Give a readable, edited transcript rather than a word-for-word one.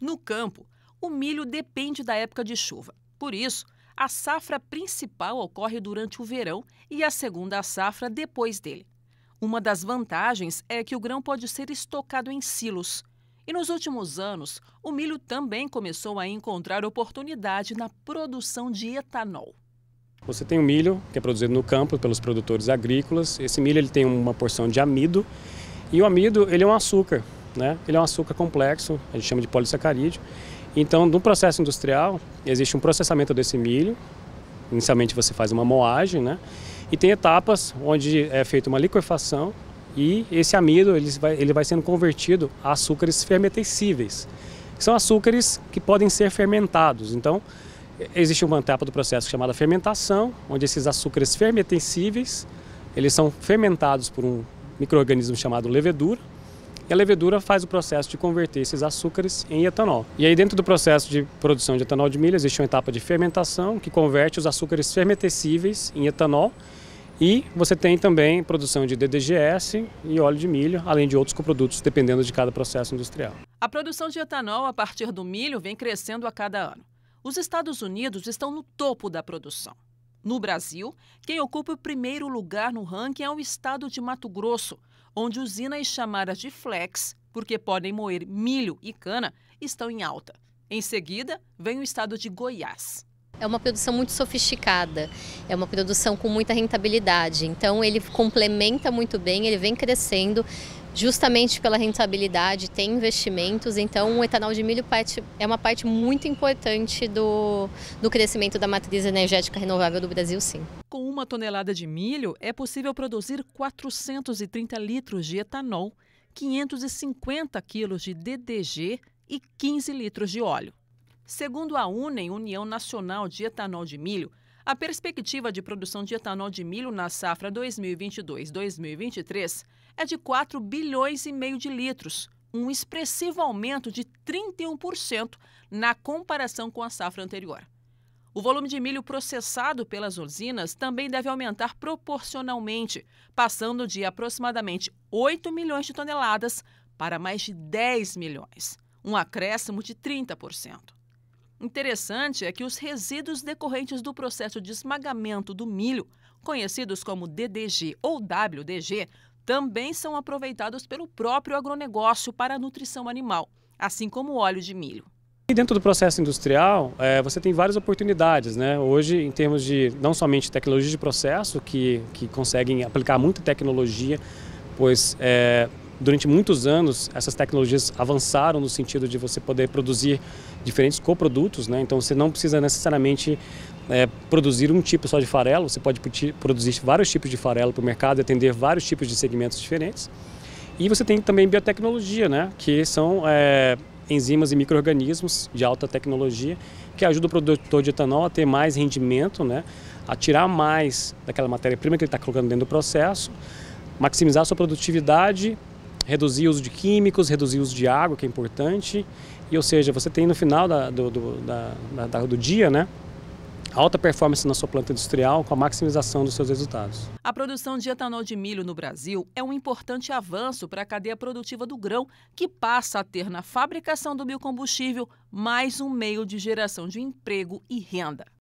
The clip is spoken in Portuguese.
No campo, o milho depende da época de chuva. Por isso, a safra principal ocorre durante o verão e a segunda safra depois dele. Uma das vantagens é que o grão pode ser estocado em silos. E nos últimos anos, o milho também começou a encontrar oportunidade na produção de etanol. Você tem o milho, que é produzido no campo pelos produtores agrícolas. Esse milho ele tem uma porção de amido. E o amido ele é um açúcar, né? Ele é um açúcar complexo, a gente chama de polissacarídeo. Então, no processo industrial, existe um processamento desse milho. Inicialmente você faz uma moagem, né? E tem etapas onde é feita uma liquefação e esse amido ele vai sendo convertido a açúcares fermentescíveis. Que são açúcares que podem ser fermentados. Então, existe uma etapa do processo chamada fermentação, onde esses açúcares fermentescíveis, eles são fermentados por um micro-organismo chamado levedura, e a levedura faz o processo de converter esses açúcares em etanol. E aí dentro do processo de produção de etanol de milho existe uma etapa de fermentação que converte os açúcares fermentescíveis em etanol, e você tem também produção de DDGS e óleo de milho, além de outros coprodutos, dependendo de cada processo industrial. A produção de etanol a partir do milho vem crescendo a cada ano. Os Estados Unidos estão no topo da produção. No Brasil, quem ocupa o primeiro lugar no ranking é o estado de Mato Grosso, onde usinas chamadas de flex, porque podem moer milho e cana, estão em alta. Em seguida, vem o estado de Goiás. É uma produção muito sofisticada, é uma produção com muita rentabilidade, então ele complementa muito bem, ele vem crescendo justamente pela rentabilidade, tem investimentos, então o etanol de milho é uma parte muito importante do crescimento da matriz energética renovável do Brasil, sim. Com 1 tonelada de milho, é possível produzir 430 litros de etanol, 550 quilos de DDG e 15 litros de óleo. Segundo a UNEM, União Nacional de Etanol de Milho, a perspectiva de produção de etanol de milho na safra 2022-2023 é de 4,5 bilhões de litros, um expressivo aumento de 31% na comparação com a safra anterior. O volume de milho processado pelas usinas também deve aumentar proporcionalmente, passando de aproximadamente 8 milhões de toneladas para mais de 10 milhões, um acréscimo de 30%. Interessante é que os resíduos decorrentes do processo de esmagamento do milho, conhecidos como DDG ou WDG, também são aproveitados pelo próprio agronegócio para a nutrição animal, assim como o óleo de milho. E dentro do processo industrial, você tem várias oportunidades, né? Hoje, em termos de não somente tecnologia de processo, que conseguem aplicar muita tecnologia, pois durante muitos anos essas tecnologias avançaram no sentido de você poder produzir diferentes coprodutos, né? Então você não precisa necessariamente produzir um tipo só de farelo, você pode produzir vários tipos de farelo para o mercado e atender vários tipos de segmentos diferentes. E você tem também biotecnologia, né? Que são enzimas e micro-organismos de alta tecnologia que ajudam o produtor de etanol a ter mais rendimento, né? A tirar mais daquela matéria-prima que ele está colocando dentro do processo, maximizar a sua produtividade, reduzir o uso de químicos, reduzir o uso de água, que é importante. E, ou seja, você tem no final do dia, né, alta performance na sua planta industrial com a maximização dos seus resultados. A produção de etanol de milho no Brasil é um importante avanço para a cadeia produtiva do grão, que passa a ter na fabricação do biocombustível mais um meio de geração de emprego e renda.